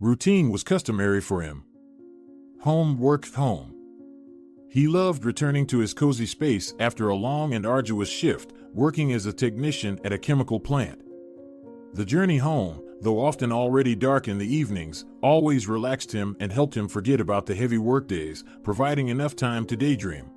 Routine was customary for him. Home, work, home. He loved returning to his cozy space after a long and arduous shift, working as a technician at a chemical plant. The journey home, though often already dark in the evenings, always relaxed him and helped him forget about the heavy workdays, providing enough time to daydream.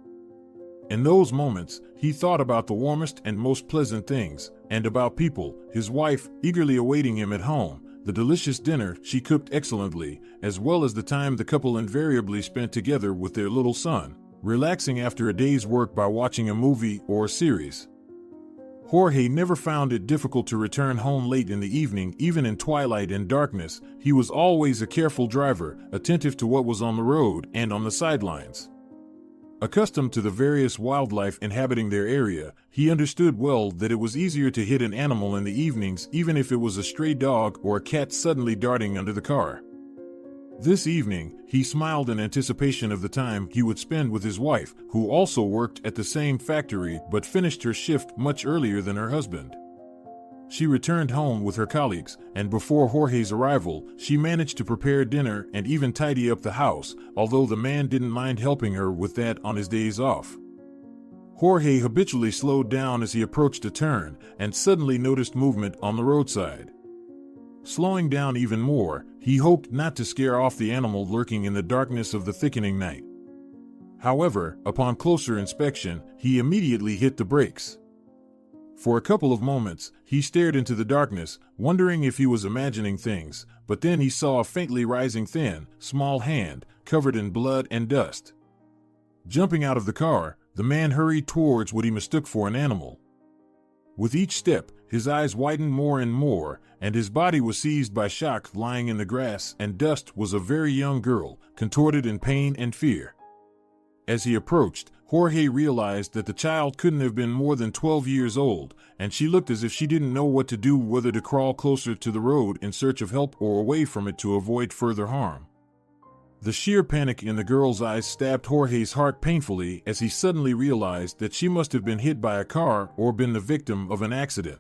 In those moments, he thought about the warmest and most pleasant things, and about people, his wife, eagerly awaiting him at home, the delicious dinner she cooked excellently, as well as the time the couple invariably spent together with their little son, relaxing after a day's work by watching a movie or a series. Jorge never found it difficult to return home late in the evening, even in twilight and darkness. He was always a careful driver, attentive to what was on the road and on the sidelines. Accustomed to the various wildlife inhabiting their area, he understood well that it was easier to hit an animal in the evenings, even if it was a stray dog or a cat suddenly darting under the car. This evening, he smiled in anticipation of the time he would spend with his wife, who also worked at the same factory but finished her shift much earlier than her husband. She returned home with her colleagues, and before Jorge's arrival, she managed to prepare dinner and even tidy up the house, although the man didn't mind helping her with that on his days off. Jorge habitually slowed down as he approached a turn and suddenly noticed movement on the roadside. Slowing down even more, he hoped not to scare off the animal lurking in the darkness of the thickening night. However, upon closer inspection, he immediately hit the brakes. For a couple of moments, he stared into the darkness, wondering if he was imagining things, but then he saw a faintly rising thin, small hand, covered in blood and dust. Jumping out of the car, the man hurried towards what he mistook for an animal. With each step, his eyes widened more and more, and his body was seized by shock. Lying in the grass and dust was a very young girl, contorted in pain and fear. As he approached, Jorge realized that the child couldn't have been more than 12 years old, and she looked as if she didn't know what to do, whether to crawl closer to the road in search of help or away from it to avoid further harm. The sheer panic in the girl's eyes stabbed Jorge's heart painfully as he suddenly realized that she must have been hit by a car or been the victim of an accident.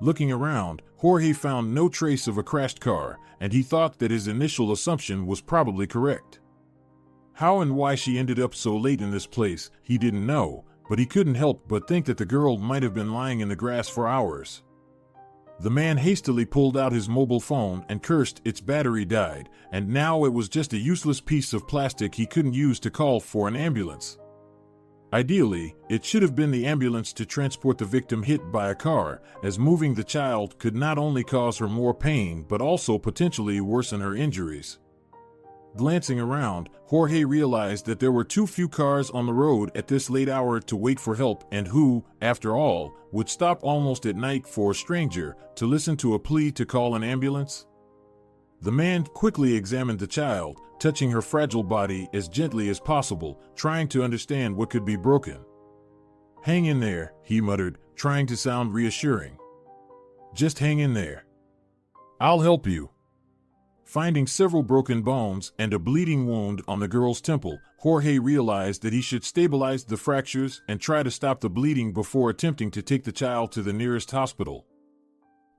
Looking around, Jorge found no trace of a crashed car, and he thought that his initial assumption was probably correct. How and why she ended up so late in this place, he didn't know, but he couldn't help but think that the girl might have been lying in the grass for hours. The man hastily pulled out his mobile phone and cursed. Its battery died, and now it was just a useless piece of plastic he couldn't use to call for an ambulance. Ideally, it should have been the ambulance to transport the victim hit by a car, as moving the child could not only cause her more pain but also potentially worsen her injuries. Glancing around, Jorge realized that there were too few cars on the road at this late hour to wait for help, and who, after all, would stop almost at night for a stranger to listen to a plea to call an ambulance? The man quickly examined the child, touching her fragile body as gently as possible, trying to understand what could be broken. "Hang in there," he muttered, trying to sound reassuring. "Just hang in there. I'll help you." Finding several broken bones and a bleeding wound on the girl's temple, Jorge realized that he should stabilize the fractures and try to stop the bleeding before attempting to take the child to the nearest hospital.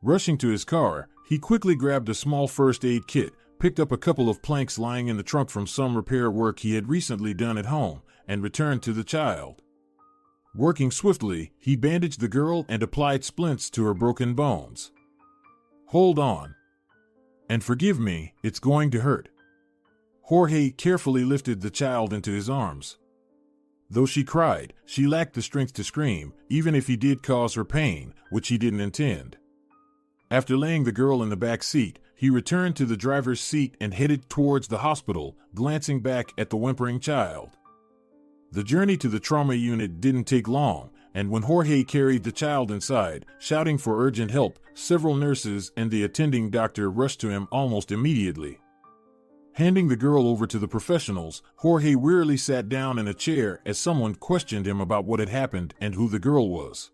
Rushing to his car, he quickly grabbed a small first aid kit, picked up a couple of planks lying in the trunk from some repair work he had recently done at home, and returned to the child. Working swiftly, he bandaged the girl and applied splints to her broken bones. "Hold on. And forgive me, it's going to hurt." Jorge carefully lifted the child into his arms. Though she cried, she lacked the strength to scream, even if he did cause her pain, which he didn't intend. After laying the girl in the back seat, he returned to the driver's seat and headed towards the hospital, glancing back at the whimpering child. The journey to the trauma unit didn't take long, and when Jorge carried the child inside, shouting for urgent help, several nurses and the attending doctor rushed to him almost immediately. Handing the girl over to the professionals, Jorge wearily sat down in a chair as someone questioned him about what had happened and who the girl was.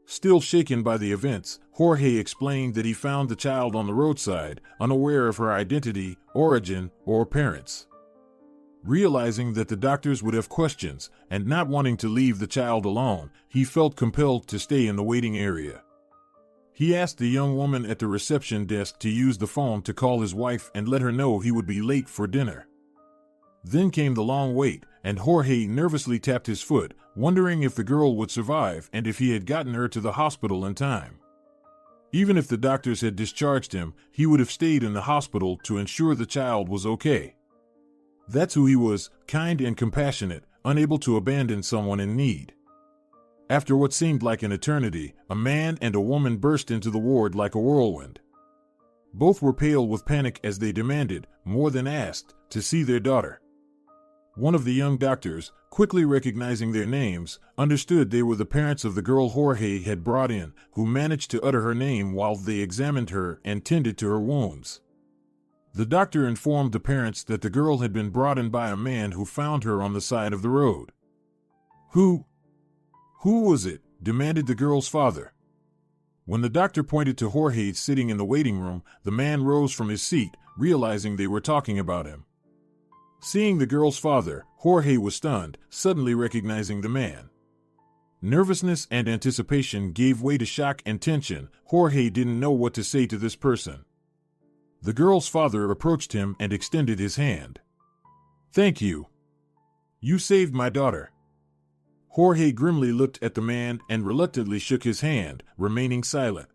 Still shaken by the events, Jorge explained that he found the child on the roadside, unaware of her identity, origin, or parents. Realizing that the doctors would have questions, and not wanting to leave the child alone, he felt compelled to stay in the waiting area. He asked the young woman at the reception desk to use the phone to call his wife and let her know he would be late for dinner. Then came the long wait, and Jorge nervously tapped his foot, wondering if the girl would survive and if he had gotten her to the hospital in time. Even if the doctors had discharged him, he would have stayed in the hospital to ensure the child was okay. That's who he was, kind and compassionate, unable to abandon someone in need. After what seemed like an eternity, a man and a woman burst into the ward like a whirlwind. Both were pale with panic as they demanded, more than asked, to see their daughter. One of the young doctors, quickly recognizing their names, understood they were the parents of the girl Jorge had brought in, who managed to utter her name while they examined her and tended to her wounds. The doctor informed the parents that the girl had been brought in by a man who found her on the side of the road. Who was it?" demanded the girl's father. When the doctor pointed to Jorge sitting in the waiting room, the man rose from his seat, realizing they were talking about him. Seeing the girl's father, Jorge was stunned, suddenly recognizing the man. Nervousness and anticipation gave way to shock and tension. Jorge didn't know what to say to this person. The girl's father approached him and extended his hand. "Thank you. You saved my daughter." Jorge grimly looked at the man and reluctantly shook his hand, remaining silent.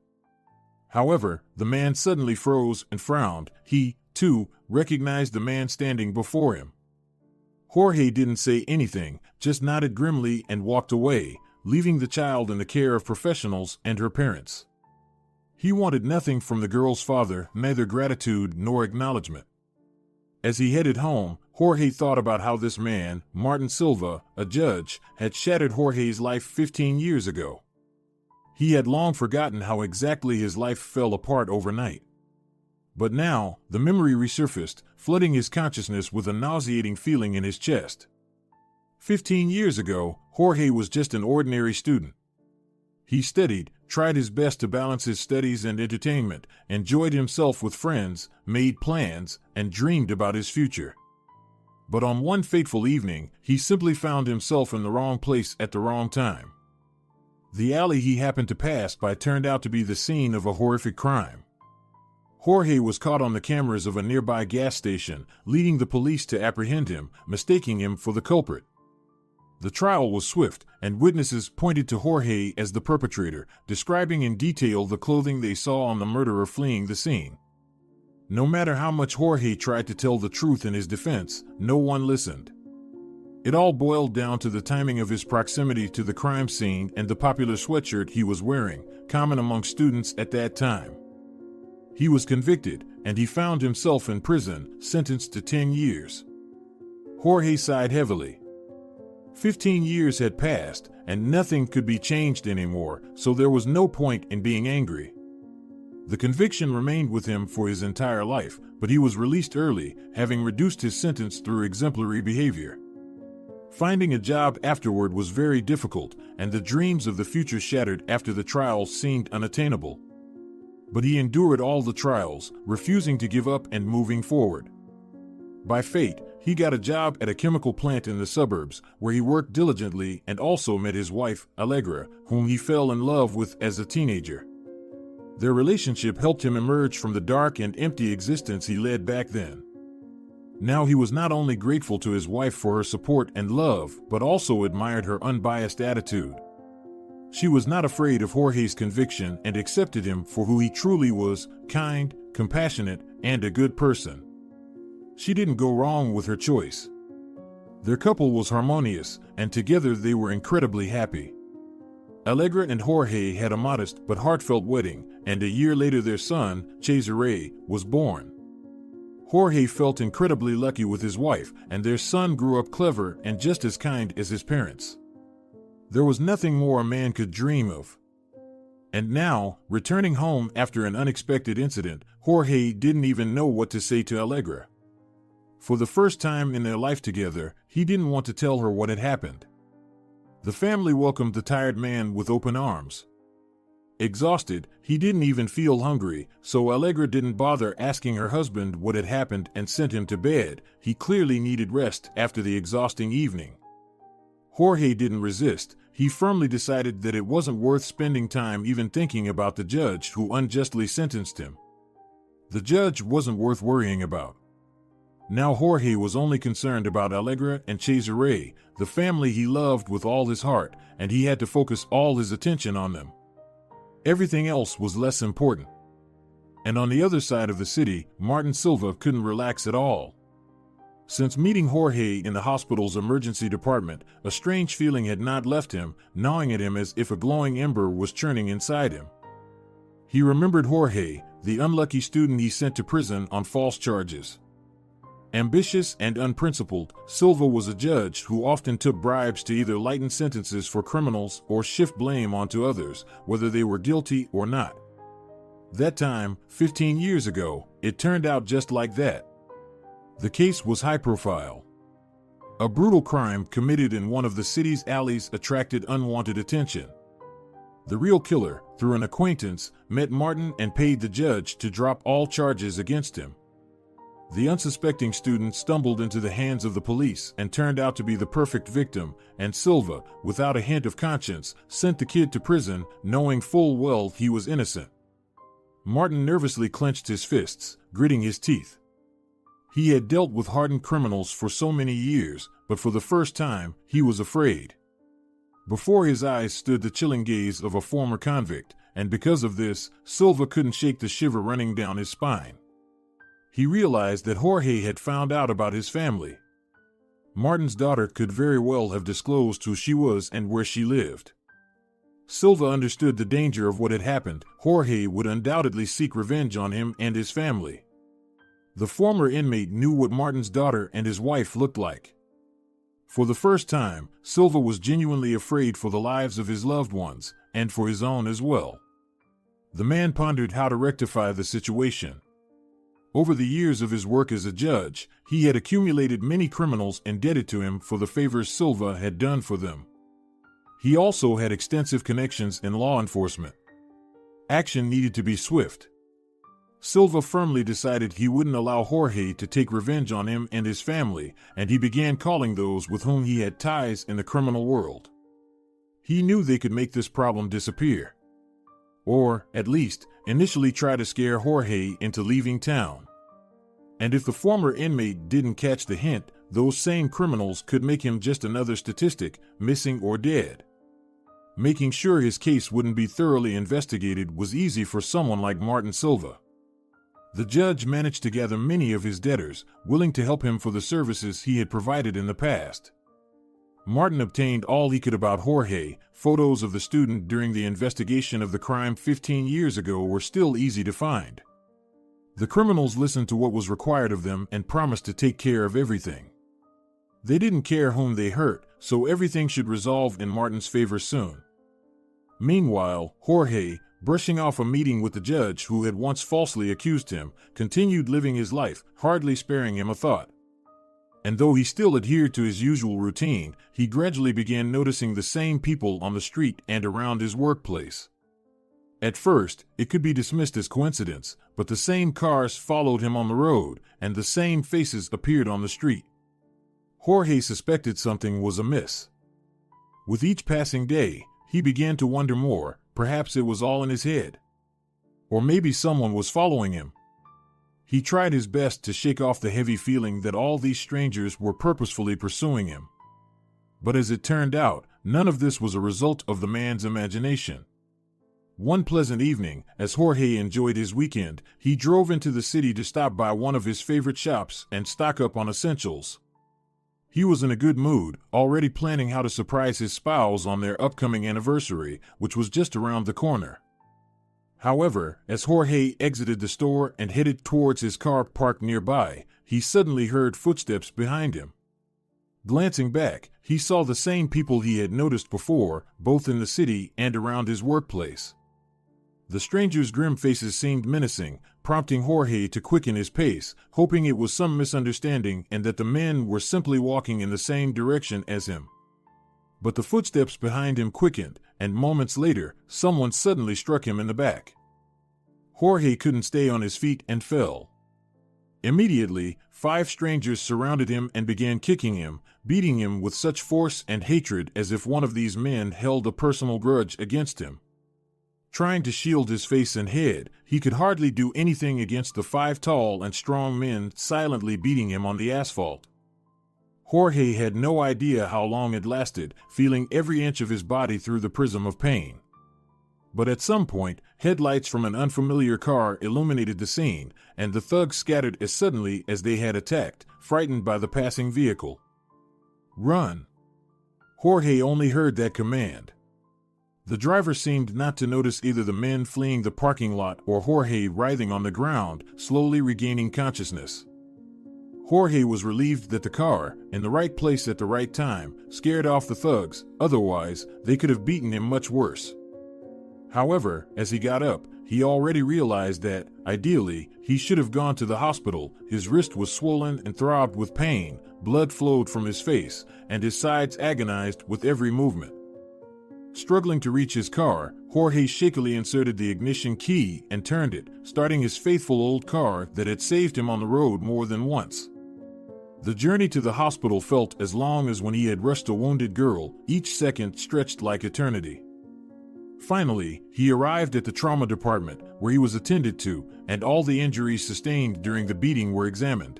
However, the man suddenly froze and frowned. He, too, recognized the man standing before him. Jorge didn't say anything, just nodded grimly and walked away, leaving the child in the care of professionals and her parents. He wanted nothing from the girl's father, neither gratitude nor acknowledgement. As he headed home, Jorge thought about how this man, Martin Silva, a judge, had shattered Jorge's life 15 years ago. He had long forgotten how exactly his life fell apart overnight. But now, the memory resurfaced, flooding his consciousness with a nauseating feeling in his chest. 15 years ago, Jorge was just an ordinary student. He studied, tried his best to balance his studies and entertainment, enjoyed himself with friends, made plans, and dreamed about his future. But on one fateful evening, he simply found himself in the wrong place at the wrong time. The alley he happened to pass by turned out to be the scene of a horrific crime. Jorge was caught on the cameras of a nearby gas station, leading the police to apprehend him, mistaking him for the culprit. The trial was swift, and witnesses pointed to Jorge as the perpetrator, describing in detail the clothing they saw on the murderer fleeing the scene. No matter how much Jorge tried to tell the truth in his defense, no one listened. It all boiled down to the timing of his proximity to the crime scene and the popular sweatshirt he was wearing, common among students at that time. He was convicted, and he found himself in prison, sentenced to 10 years. Jorge sighed heavily. 15 years had passed, and nothing could be changed anymore, so there was no point in being angry. The conviction remained with him for his entire life, but he was released early, having reduced his sentence through exemplary behavior. Finding a job afterward was very difficult, and the dreams of the future shattered after the trials seemed unattainable. But he endured all the trials, refusing to give up and moving forward. By fate, he got a job at a chemical plant in the suburbs, where he worked diligently and also met his wife, Allegra, whom he fell in love with as a teenager. Their relationship helped him emerge from the dark and empty existence he led back then. Now he was not only grateful to his wife for her support and love, but also admired her unbiased attitude. She was not afraid of Jorge's conviction and accepted him for who he truly was, kind, compassionate, and a good person. She didn't go wrong with her choice. Their couple was harmonious, and together they were incredibly happy. Allegra and Jorge had a modest but heartfelt wedding, and a year later their son, Cesare, was born. Jorge felt incredibly lucky with his wife, and their son grew up clever and just as kind as his parents. There was nothing more a man could dream of. And now, returning home after an unexpected incident, Jorge didn't even know what to say to Allegra. For the first time in their life together, he didn't want to tell her what had happened. The family welcomed the tired man with open arms. Exhausted, he didn't even feel hungry, so Allegra didn't bother asking her husband what had happened and sent him to bed. He clearly needed rest after the exhausting evening. Jorge didn't resist. He firmly decided that it wasn't worth spending time even thinking about the judge who unjustly sentenced him. The judge wasn't worth worrying about. Now Jorge was only concerned about Allegra and Cesare, the family he loved with all his heart, and he had to focus all his attention on them. Everything else was less important. And on the other side of the city, Martin Silva couldn't relax at all. Since meeting Jorge in the hospital's emergency department, a strange feeling had not left him, gnawing at him as if a glowing ember was churning inside him. He remembered Jorge, the unlucky student he sent to prison on false charges. Ambitious and unprincipled, Silva was a judge who often took bribes to either lighten sentences for criminals or shift blame onto others, whether they were guilty or not. That time, 15 years ago, it turned out just like that. The case was high profile. A brutal crime committed in one of the city's alleys attracted unwanted attention. The real killer, through an acquaintance, met Martin and paid the judge to drop all charges against him. The unsuspecting student stumbled into the hands of the police and turned out to be the perfect victim, and Silva, without a hint of conscience, sent the kid to prison, knowing full well he was innocent. Martin nervously clenched his fists, gritting his teeth. He had dealt with hardened criminals for so many years, but for the first time, he was afraid. Before his eyes stood the chilling gaze of a former convict, and because of this, Silva couldn't shake the shiver running down his spine. He realized that Jorge had found out about his family. Martin's daughter could very well have disclosed who she was and where she lived. Silva understood the danger of what had happened. Jorge would undoubtedly seek revenge on him and his family. The former inmate knew what Martin's daughter and his wife looked like. For the first time, Silva was genuinely afraid for the lives of his loved ones, and for his own as well. The man pondered how to rectify the situation. Over the years of his work as a judge, he had accumulated many criminals indebted to him for the favors Silva had done for them. He also had extensive connections in law enforcement. Action needed to be swift. Silva firmly decided he wouldn't allow Jorge to take revenge on him and his family, and he began calling those with whom he had ties in the criminal world. He knew they could make this problem disappear. Or, at least, initially try to scare Jorge into leaving town. And if the former inmate didn't catch the hint, those same criminals could make him just another statistic, missing or dead. Making sure his case wouldn't be thoroughly investigated was easy for someone like Martin Silva. The judge managed to gather many of his debtors, willing to help him for the services he had provided in the past. Martin obtained all he could about Jorge. Photos of the student during the investigation of the crime 15 years ago were still easy to find. The criminals listened to what was required of them and promised to take care of everything. They didn't care whom they hurt, so everything should resolve in Martin's favor soon. Meanwhile, Jorge, brushing off a meeting with the judge who had once falsely accused him, continued living his life, hardly sparing him a thought. And though he still adhered to his usual routine, he gradually began noticing the same people on the street and around his workplace. At first, it could be dismissed as coincidence, but the same cars followed him on the road, and the same faces appeared on the street. Jorge suspected something was amiss. With each passing day, he began to wonder more. Perhaps it was all in his head. Or maybe someone was following him. He tried his best to shake off the heavy feeling that all these strangers were purposefully pursuing him. But as it turned out, none of this was a result of the man's imagination. One pleasant evening, as Jorge enjoyed his weekend, he drove into the city to stop by one of his favorite shops and stock up on essentials. He was in a good mood, already planning how to surprise his spouse on their upcoming anniversary, which was just around the corner. However, as Jorge exited the store and headed towards his car parked nearby, he suddenly heard footsteps behind him. Glancing back, he saw the same people he had noticed before, both in the city and around his workplace. The strangers' grim faces seemed menacing, prompting Jorge to quicken his pace, hoping it was some misunderstanding and that the men were simply walking in the same direction as him. But the footsteps behind him quickened, and moments later, someone suddenly struck him in the back. Jorge couldn't stay on his feet and fell. Immediately, 5 strangers surrounded him and began kicking him, beating him with such force and hatred as if one of these men held a personal grudge against him. Trying to shield his face and head, he could hardly do anything against the 5 tall and strong men silently beating him on the asphalt. Jorge had no idea how long it lasted, feeling every inch of his body through the prism of pain. But at some point, headlights from an unfamiliar car illuminated the scene, and the thugs scattered as suddenly as they had attacked, frightened by the passing vehicle. "Run!" Jorge only heard that command. The driver seemed not to notice either the men fleeing the parking lot or Jorge writhing on the ground, slowly regaining consciousness. Jorge was relieved that the car, in the right place at the right time, scared off the thugs, otherwise they could have beaten him much worse. However, as he got up, he already realized that, ideally, he should have gone to the hospital. His wrist was swollen and throbbed with pain, blood flowed from his face, and his sides agonized with every movement. Struggling to reach his car, Jorge shakily inserted the ignition key and turned it, starting his faithful old car that had saved him on the road more than once. The journey to the hospital felt as long as when he had rushed a wounded girl, each second stretched like eternity. Finally, he arrived at the trauma department, where he was attended to, and all the injuries sustained during the beating were examined.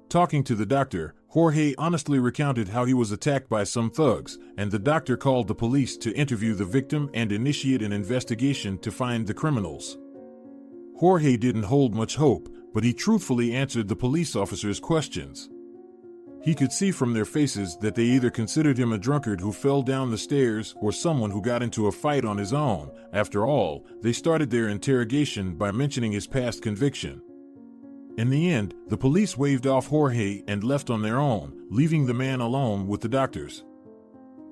Talking to the doctor, Jorge honestly recounted how he was attacked by some thugs, and the doctor called the police to interview the victim and initiate an investigation to find the criminals. Jorge didn't hold much hope, but he truthfully answered the police officers' questions. He could see from their faces that they either considered him a drunkard who fell down the stairs or someone who got into a fight on his own. After all, they started their interrogation by mentioning his past conviction. In the end, the police waved off Jorge and left on their own, leaving the man alone with the doctors.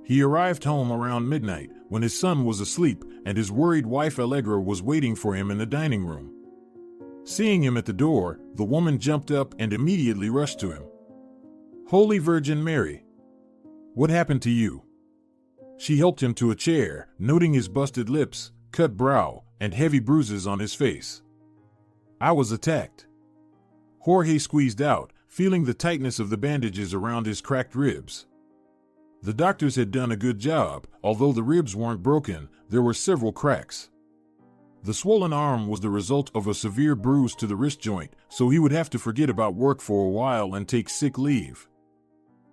He arrived home around midnight, when his son was asleep and his worried wife Allegra was waiting for him in the dining room. Seeing him at the door, the woman jumped up and immediately rushed to him. "Holy Virgin Mary! What happened to you?" She helped him to a chair, noting his busted lips, cut brow, and heavy bruises on his face. "I was attacked." Jorge squeezed out, feeling the tightness of the bandages around his cracked ribs. The doctors had done a good job. Although the ribs weren't broken, there were several cracks. The swollen arm was the result of a severe bruise to the wrist joint, so he would have to forget about work for a while and take sick leave.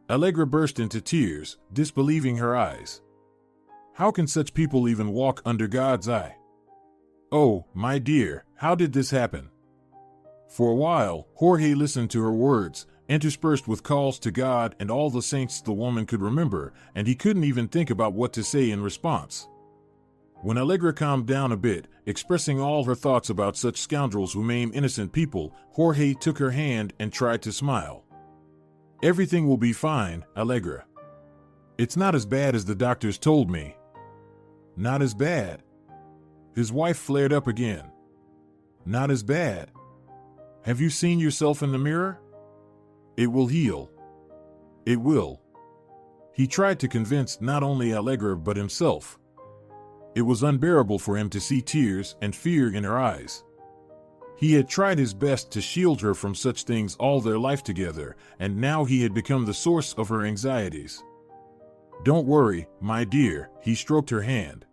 Allegra burst into tears, disbelieving her eyes. How can such people even walk under God's eye? "Oh, my dear, how did this happen?" For a while, Jorge listened to her words, interspersed with calls to God and all the saints the woman could remember, and he couldn't even think about what to say in response. When Allegra calmed down a bit, expressing all her thoughts about such scoundrels who maim innocent people, Jorge took her hand and tried to smile. "Everything will be fine, Allegra. It's not as bad as the doctors told me." "Not as bad?" His wife flared up again. "Not as bad? Have you seen yourself in the mirror? It will heal. It will." He tried to convince not only Allegra but himself. It was unbearable for him to see tears and fear in her eyes. He had tried his best to shield her from such things all their life together, and now he had become the source of her anxieties. "Don't worry, my dear," he stroked her hand.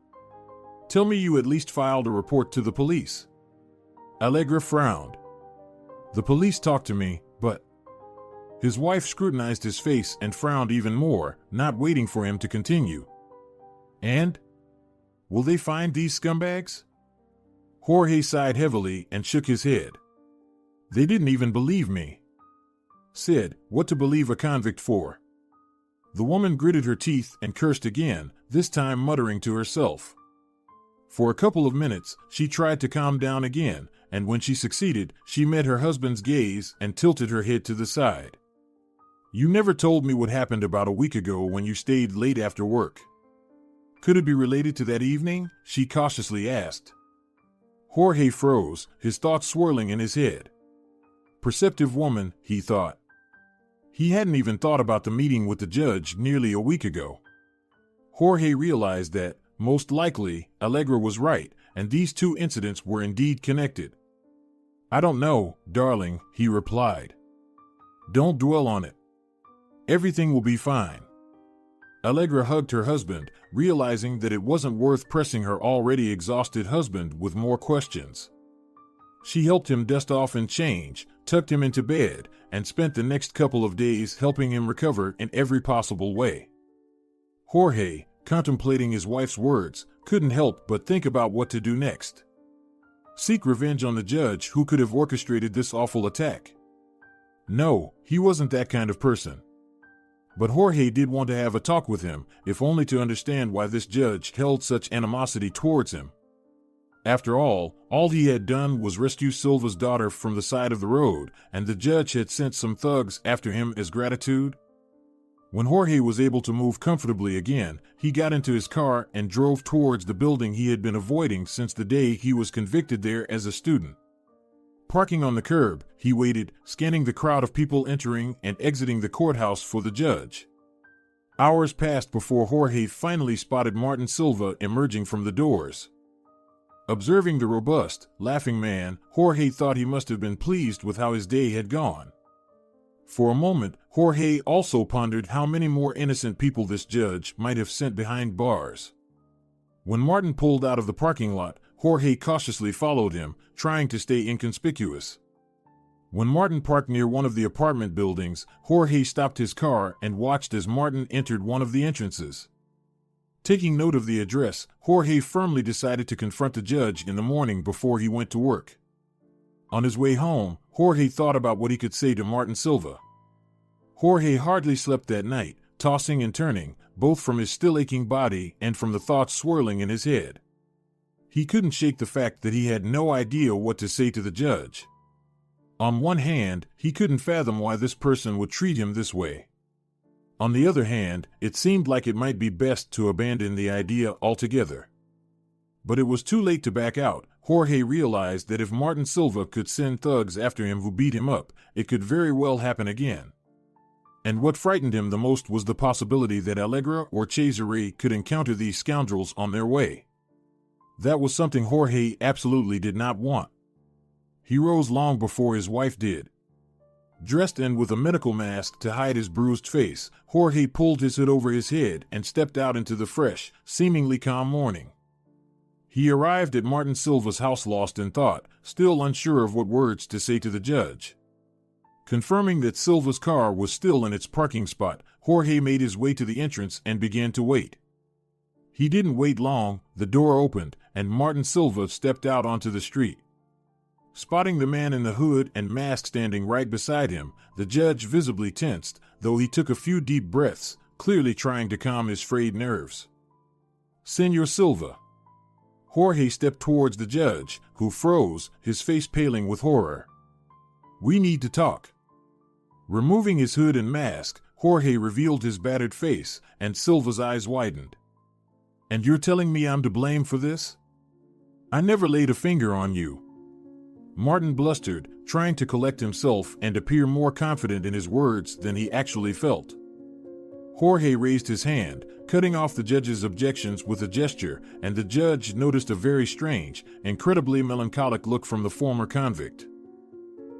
"Tell me you at least filed a report to the police." Allegra frowned. "The police talked to me, but—" His wife scrutinized his face and frowned even more, not waiting for him to continue. "And? Will they find these scumbags?" Jorge sighed heavily and shook his head. "They didn't even believe me." Said, "What to believe a convict for?" The woman gritted her teeth and cursed again, this time muttering to herself. For a couple of minutes, she tried to calm down again, and when she succeeded, she met her husband's gaze and tilted her head to the side. "You never told me what happened about a week ago when you stayed late after work. Could it be related to that evening?" she cautiously asked. Jorge froze, his thoughts swirling in his head. Perceptive woman, he thought. He hadn't even thought about the meeting with the judge nearly a week ago. Jorge realized that, most likely, Allegra was right, and these two incidents were indeed connected. I don't know, darling, he replied. Don't dwell on it. Everything will be fine. Allegra hugged her husband, realizing that it wasn't worth pressing her already exhausted husband with more questions. She helped him dust off and change, tucked him into bed, and spent the next couple of days helping him recover in every possible way. Jorge, contemplating his wife's words, couldn't help but think about what to do next. Seek revenge on the judge who could have orchestrated this awful attack. No, he wasn't that kind of person. But Jorge did want to have a talk with him, if only to understand why this judge held such animosity towards him. After all he had done was rescue Silva's daughter from the side of the road, and the judge had sent some thugs after him as gratitude. When Jorge was able to move comfortably again, he got into his car and drove towards the building he had been avoiding since the day he was convicted there as a student. Parking on the curb, he waited, scanning the crowd of people entering and exiting the courthouse for the judge. Hours passed before Jorge finally spotted Martin Silva emerging from the doors. Observing the robust, laughing man, Jorge thought he must have been pleased with how his day had gone. For a moment, Jorge also pondered how many more innocent people this judge might have sent behind bars. When Martin pulled out of the parking lot, Jorge cautiously followed him, trying to stay inconspicuous. When Martin parked near one of the apartment buildings, Jorge stopped his car and watched as Martin entered one of the entrances. Taking note of the address, Jorge firmly decided to confront the judge in the morning before he went to work. On his way home, Jorge thought about what he could say to Martin Silva. Jorge hardly slept that night, tossing and turning, both from his still aching body and from the thoughts swirling in his head. He couldn't shake the fact that he had no idea what to say to the judge. On one hand, he couldn't fathom why this person would treat him this way. On the other hand, it seemed like it might be best to abandon the idea altogether. But it was too late to back out. Jorge realized that if Martin Silva could send thugs after him who beat him up, it could very well happen again. And what frightened him the most was the possibility that Allegra or Cesare could encounter these scoundrels on their way. That was something Jorge absolutely did not want. He rose long before his wife did. Dressed in with a medical mask to hide his bruised face, Jorge pulled his hood over his head and stepped out into the fresh, seemingly calm morning. He arrived at Martin Silva's house lost in thought, still unsure of what words to say to the judge. Confirming that Silva's car was still in its parking spot, Jorge made his way to the entrance and began to wait. He didn't wait long, the door opened, and Martin Silva stepped out onto the street. Spotting the man in the hood and mask standing right beside him, the judge visibly tensed, though he took a few deep breaths, clearly trying to calm his frayed nerves. "Senor Silva." Jorge stepped towards the judge, who froze, his face paling with horror. "We need to talk." Removing his hood and mask, Jorge revealed his battered face, and Silva's eyes widened. "And you're telling me I'm to blame for this? I never laid a finger on you." Martin blustered, trying to collect himself and appear more confident in his words than he actually felt. Jorge raised his hand, cutting off the judge's objections with a gesture, and the judge noticed a very strange, incredibly melancholic look from the former convict.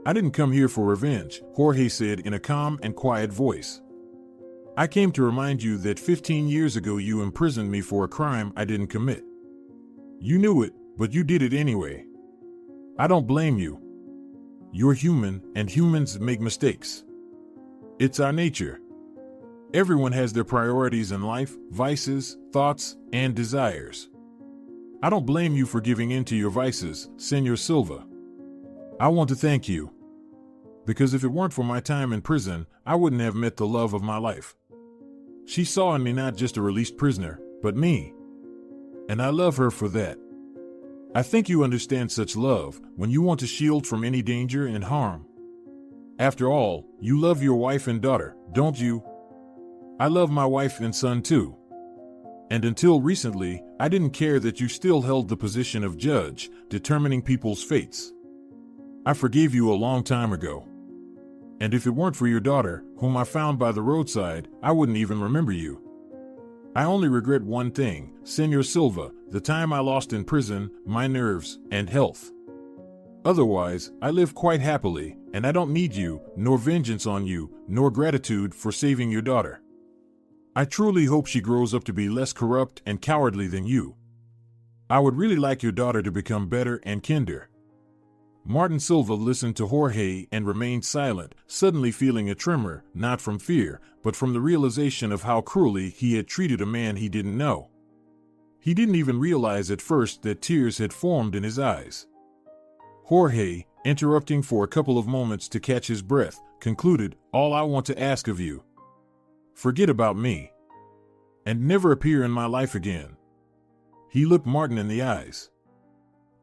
"I didn't come here for revenge," Jorge said in a calm and quiet voice. "I came to remind you that 15 years ago you imprisoned me for a crime I didn't commit. You knew it, but you did it anyway. I don't blame you. You're human, and humans make mistakes. It's our nature. Everyone has their priorities in life, vices, thoughts, and desires. I don't blame you for giving in to your vices, Senor Silva. I want to thank you. Because if it weren't for my time in prison, I wouldn't have met the love of my life. She saw in me not just a released prisoner, but me. And I love her for that. I think you understand such love when you want to shield from any danger and harm. After all, you love your wife and daughter, don't you? I love my wife and son too. And until recently, I didn't care that you still held the position of judge, determining people's fates. I forgave you a long time ago. And if it weren't for your daughter, whom I found by the roadside, I wouldn't even remember you. I only regret one thing, Senor Silva, the time I lost in prison, my nerves, and health. Otherwise, I live quite happily, and I don't need you, nor vengeance on you, nor gratitude for saving your daughter. I truly hope she grows up to be less corrupt and cowardly than you. I would really like your daughter to become better and kinder." Martin Silva listened to Jorge and remained silent, suddenly feeling a tremor, not from fear, but from the realization of how cruelly he had treated a man he didn't know. He didn't even realize at first that tears had formed in his eyes. Jorge, interrupting for a couple of moments to catch his breath, concluded, "All I want to ask of you. Forget about me. And never appear in my life again." He looked Martin in the eyes.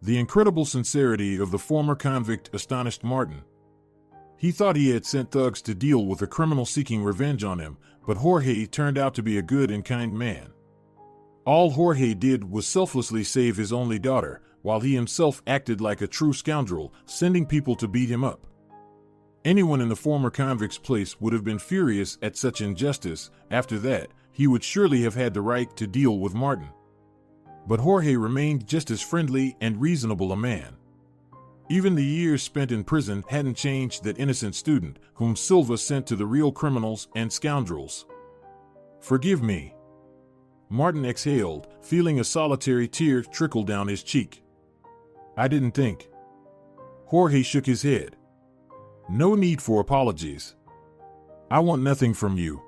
The incredible sincerity of the former convict astonished Martin. He thought he had sent thugs to deal with a criminal seeking revenge on him, but Jorge turned out to be a good and kind man. All Jorge did was selflessly save his only daughter, while he himself acted like a true scoundrel, sending people to beat him up. Anyone in the former convict's place would have been furious at such injustice. After that, he would surely have had the right to deal with Martin. But Jorge remained just as friendly and reasonable a man. Even the years spent in prison hadn't changed that innocent student, whom Silva sent to the real criminals and scoundrels. "Forgive me." Martin exhaled, feeling a solitary tear trickle down his cheek. "I didn't think." Jorge shook his head. "No need for apologies. I want nothing from you.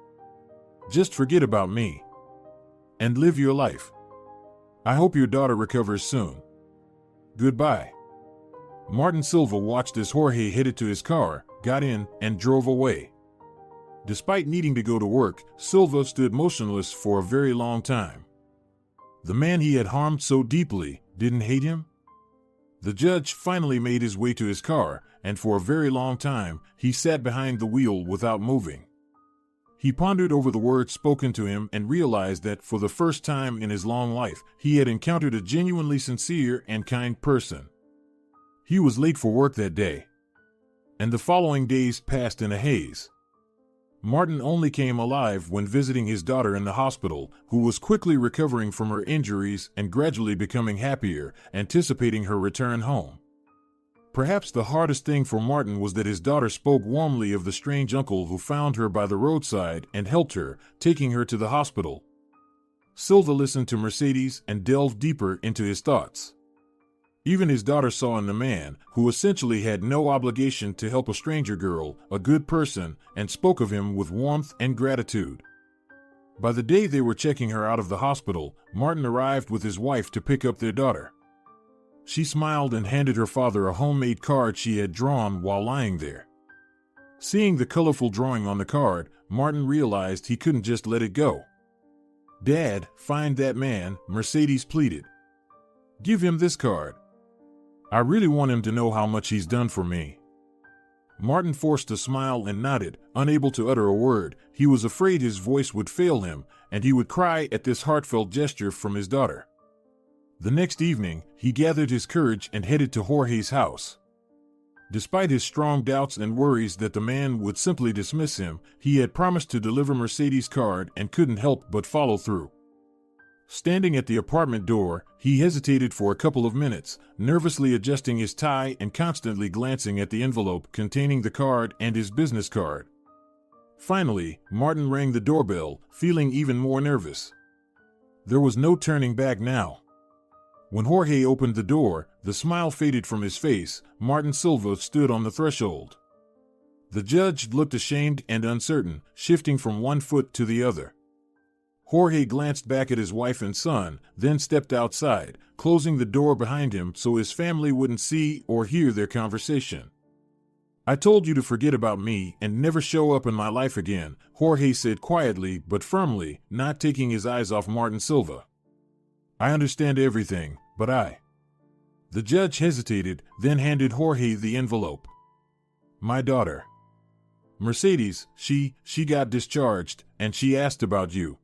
Just forget about me. And live your life. I hope your daughter recovers soon. Goodbye." Martin Silva watched as Jorge headed to his car, got in, and drove away. Despite needing to go to work, Silva stood motionless for a very long time. The man he had harmed so deeply didn't hate him? The judge finally made his way to his car, and for a very long time, he sat behind the wheel without moving. He pondered over the words spoken to him and realized that, for the first time in his long life, he had encountered a genuinely sincere and kind person. He was late for work that day, and the following days passed in a haze. Martin only came alive when visiting his daughter in the hospital, who was quickly recovering from her injuries and gradually becoming happier, anticipating her return home. Perhaps the hardest thing for Martin was that his daughter spoke warmly of the strange uncle who found her by the roadside and helped her, taking her to the hospital. Silva listened to Mercedes and delved deeper into his thoughts. Even his daughter saw in the man, who essentially had no obligation to help a stranger girl, a good person, and spoke of him with warmth and gratitude. By the day they were checking her out of the hospital, Martin arrived with his wife to pick up their daughter. She smiled and handed her father a homemade card she had drawn while lying there. Seeing the colorful drawing on the card, Martin realized he couldn't just let it go. "Dad, find that man," Mercedes pleaded. "Give him this card. I really want him to know how much he's done for me." Martin forced a smile and nodded, unable to utter a word. He was afraid his voice would fail him, and he would cry at this heartfelt gesture from his daughter. The next evening, he gathered his courage and headed to Jorge's house. Despite his strong doubts and worries that the man would simply dismiss him, he had promised to deliver Mercedes' card and couldn't help but follow through. Standing at the apartment door, he hesitated for a couple of minutes, nervously adjusting his tie and constantly glancing at the envelope containing the card and his business card. Finally, Martin rang the doorbell, feeling even more nervous. There was no turning back now. When Jorge opened the door, the smile faded from his face. Martin Silva stood on the threshold. The judge looked ashamed and uncertain, shifting from one foot to the other. Jorge glanced back at his wife and son, then stepped outside, closing the door behind him so his family wouldn't see or hear their conversation. "I told you to forget about me and never show up in my life again," Jorge said quietly but firmly, not taking his eyes off Martin Silva. "I understand everything, but I..." The judge hesitated, then handed Jorge the envelope. "My daughter. Mercedes, she got discharged, and she asked about you.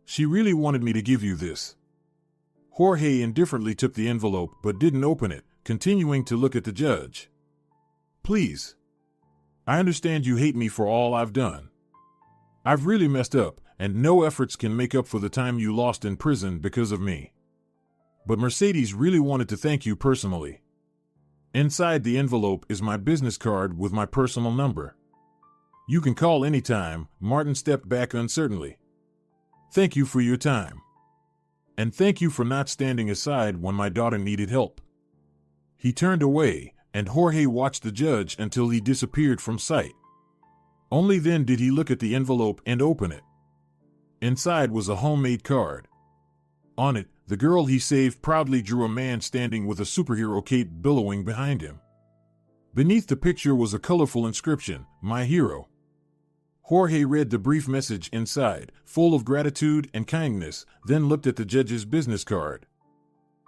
She really wanted me to give you this." Jorge indifferently took the envelope but didn't open it, continuing to look at the judge. "Please. I understand you hate me for all I've done. I've really messed up, and no efforts can make up for the time you lost in prison because of me. But Mercedes really wanted to thank you personally. Inside the envelope is my business card with my personal number. You can call anytime." Martin stepped back uncertainly. "Thank you for your time. And thank you for not standing aside when my daughter needed help." He turned away, and Jorge watched the judge until he disappeared from sight. Only then did he look at the envelope and open it. Inside was a homemade card. On it, the girl he saved proudly drew a man standing with a superhero cape billowing behind him. Beneath the picture was a colorful inscription, "My hero." Jorge read the brief message inside, full of gratitude and kindness, then looked at the judge's business card.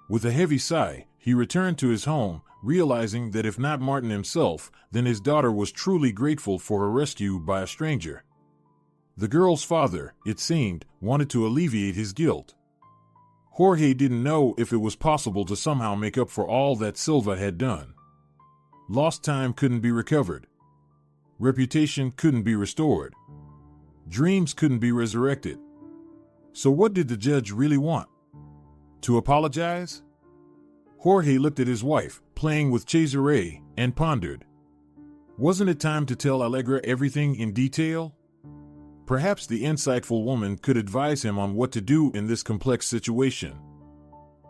With a heavy sigh, he returned to his home, realizing that if not Martin himself, then his daughter was truly grateful for her rescue by a stranger. The girl's father, it seemed, wanted to alleviate his guilt. Jorge didn't know if it was possible to somehow make up for all that Silva had done. Lost time couldn't be recovered. Reputation couldn't be restored. Dreams couldn't be resurrected. So what did the judge really want? To apologize? Jorge looked at his wife, playing with Cesare, and pondered. Wasn't it time to tell Allegra everything in detail? Perhaps the insightful woman could advise him on what to do in this complex situation.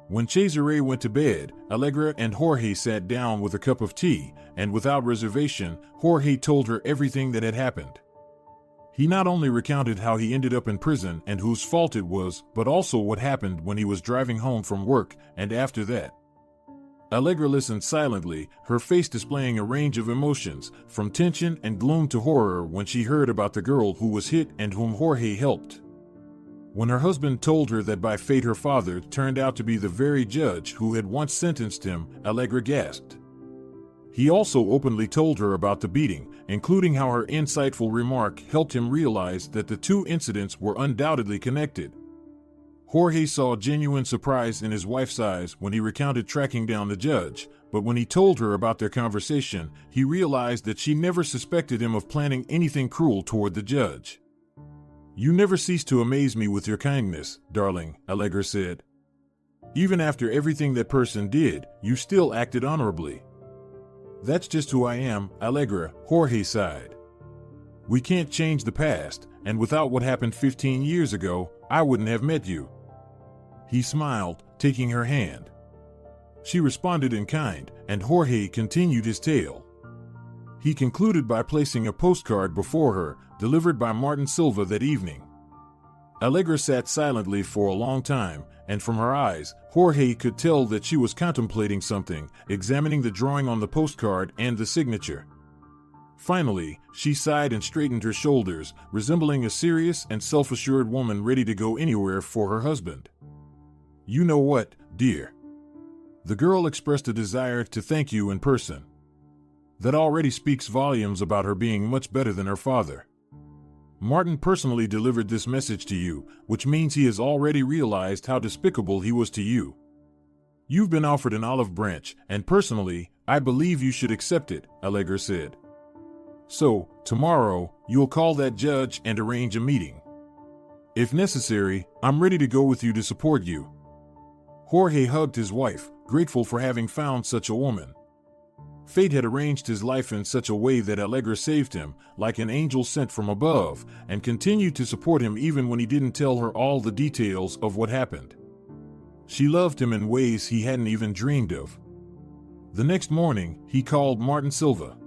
When Cesare went to bed, Allegra and Jorge sat down with a cup of tea, and without reservation, Jorge told her everything that had happened. He not only recounted how he ended up in prison and whose fault it was, but also what happened when he was driving home from work, and after that. Allegra listened silently, her face displaying a range of emotions, from tension and gloom to horror when she heard about the girl who was hit and whom Jorge helped. When her husband told her that by fate her father turned out to be the very judge who had once sentenced him, Allegra gasped. He also openly told her about the beating, including how her insightful remark helped him realize that the two incidents were undoubtedly connected. Jorge saw genuine surprise in his wife's eyes when he recounted tracking down the judge, but when he told her about their conversation, he realized that she never suspected him of planning anything cruel toward the judge. "You never cease to amaze me with your kindness, darling," Allegra said. "Even after everything that person did, you still acted honorably." "That's just who I am, Allegra," Jorge sighed. "We can't change the past, and without what happened 15 years ago, I wouldn't have met you." He smiled, taking her hand. She responded in kind, and Jorge continued his tale. He concluded by placing a postcard before her, delivered by Martin Silva that evening. Allegra sat silently for a long time, and from her eyes, Jorge could tell that she was contemplating something, examining the drawing on the postcard and the signature. Finally, she sighed and straightened her shoulders, resembling a serious and self-assured woman ready to go anywhere for her husband. "You know what, dear?" The girl expressed a desire to thank you in person. That already speaks volumes about her being much better than her father. Martin personally delivered this message to you, which means he has already realized how despicable he was to you. You've been offered an olive branch, and personally, I believe you should accept it, Allegra said. So, tomorrow, you'll call that judge and arrange a meeting. If necessary, I'm ready to go with you to support you. Jorge hugged his wife, grateful for having found such a woman. Fate had arranged his life in such a way that Allegra saved him, like an angel sent from above, and continued to support him even when he didn't tell her all the details of what happened. She loved him in ways he hadn't even dreamed of. The next morning, he called Martin Silva.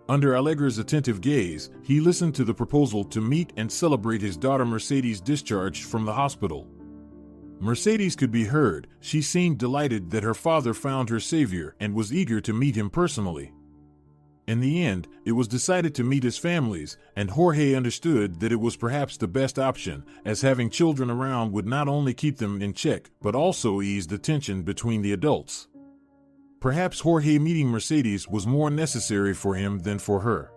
Under Allegra's attentive gaze, he listened to the proposal to meet and celebrate his daughter Mercedes' discharge from the hospital. Mercedes could be heard. She seemed delighted that her father found her savior and was eager to meet him personally. In the end, it was decided to meet his families, and Jorge understood that it was perhaps the best option, as having children around would not only keep them in check, but also ease the tension between the adults. Perhaps Jorge meeting Mercedes was more necessary for him than for her.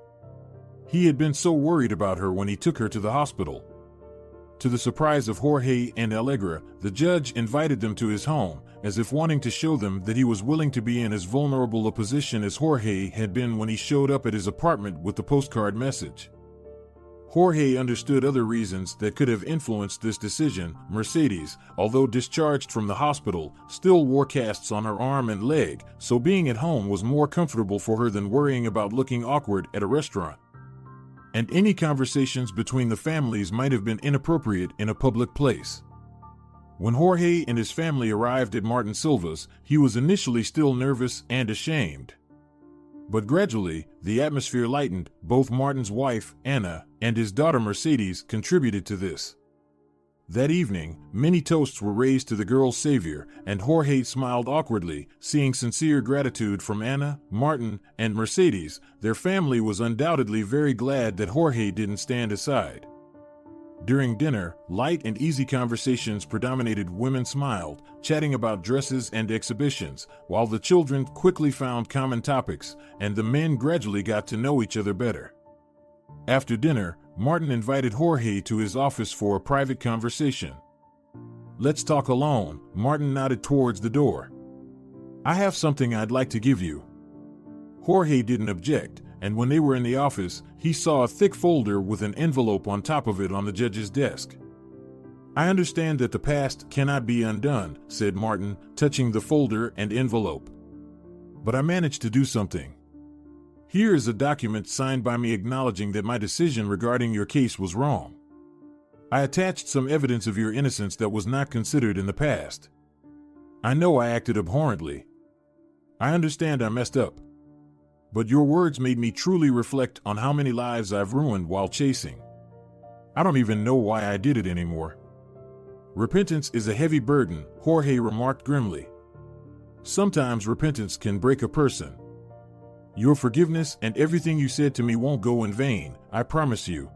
He had been so worried about her when he took her to the hospital. To the surprise of Jorge and Allegra, the judge invited them to his home, as if wanting to show them that he was willing to be in as vulnerable a position as Jorge had been when he showed up at his apartment with the postcard message. Jorge understood other reasons that could have influenced this decision. Mercedes, although discharged from the hospital, still wore casts on her arm and leg, so being at home was more comfortable for her than worrying about looking awkward at a restaurant. And any conversations between the families might have been inappropriate in a public place. When Jorge and his family arrived at Martin Silva's, he was initially still nervous and ashamed. But gradually, the atmosphere lightened. Both Martin's wife, Anna, and his daughter Mercedes contributed to this. That evening, many toasts were raised to the girl's savior, and Jorge smiled awkwardly, seeing sincere gratitude from Anna, Martin, and Mercedes. Their family was undoubtedly very glad that Jorge didn't stand aside. During dinner, light and easy conversations predominated. Women smiled, chatting about dresses and exhibitions, while the children quickly found common topics, and the men gradually got to know each other better. After dinner, Martin invited Jorge to his office for a private conversation. "Let's talk alone," Martin nodded towards the door. "I have something I'd like to give you." Jorge didn't object, and when they were in the office, he saw a thick folder with an envelope on top of it on the judge's desk. "I understand that the past cannot be undone," said Martin, touching the folder and envelope. "But I managed to do something. Here is a document signed by me acknowledging that my decision regarding your case was wrong. I attached some evidence of your innocence that was not considered in the past. I know I acted abhorrently. I understand I messed up. But your words made me truly reflect on how many lives I've ruined while chasing. I don't even know why I did it anymore." "Repentance is a heavy burden," Jorge remarked grimly. "Sometimes repentance can break a person. Your forgiveness and everything you said to me won't go in vain, I promise you.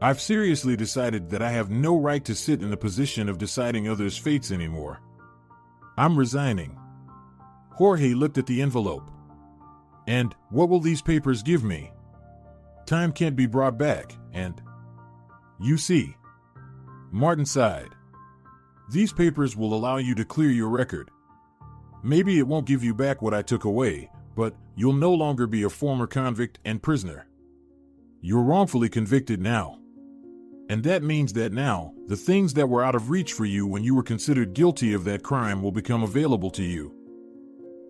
I've seriously decided that I have no right to sit in the position of deciding others' fates anymore. I'm resigning." Jorge looked at the envelope. "And what will these papers give me? Time can't be brought back, and you see." Martin sighed. "These papers will allow you to clear your record. Maybe it won't give you back what I took away, but you'll no longer be a former convict and prisoner. You're wrongfully convicted now. And that means that now, the things that were out of reach for you when you were considered guilty of that crime will become available to you."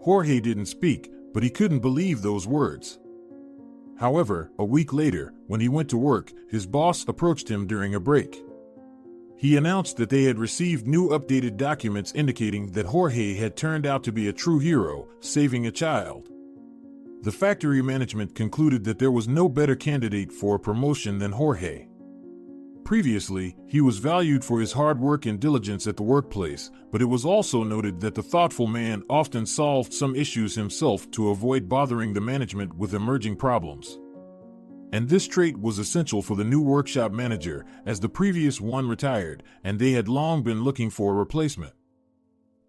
Jorge didn't speak, but he couldn't believe those words. However, a week later, when he went to work, his boss approached him during a break. He announced that they had received new updated documents indicating that Jorge had turned out to be a true hero, saving a child. The factory management concluded that there was no better candidate for a promotion than Jorge. Previously, he was valued for his hard work and diligence at the workplace, but it was also noted that the thoughtful man often solved some issues himself to avoid bothering the management with emerging problems. And this trait was essential for the new workshop manager, as the previous one retired, and they had long been looking for a replacement.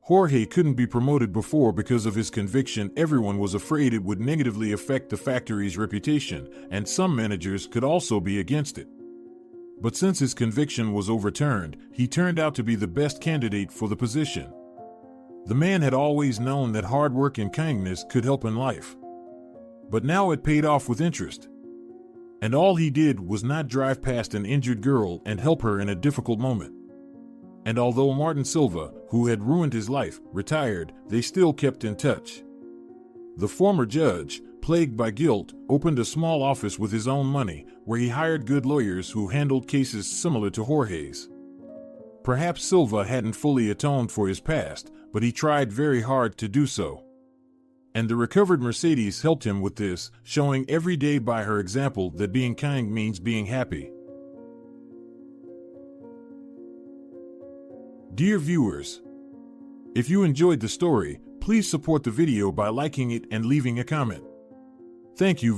Jorge couldn't be promoted before because of his conviction. Everyone was afraid it would negatively affect the factory's reputation, and some managers could also be against it. But since his conviction was overturned, he turned out to be the best candidate for the position. The man had always known that hard work and kindness could help in life. But now it paid off with interest. And all he did was not drive past an injured girl and help her in a difficult moment. And although Martin Silva, who had ruined his life, retired, they still kept in touch. The former judge, plagued by guilt, opened a small office with his own money, where he hired good lawyers who handled cases similar to Jorge's. Perhaps Silva hadn't fully atoned for his past, but he tried very hard to do so. And the recovered Mercedes helped him with this, showing every day by her example that being kind means being happy. Dear viewers, if you enjoyed the story, please support the video by liking it and leaving a comment. Thank you.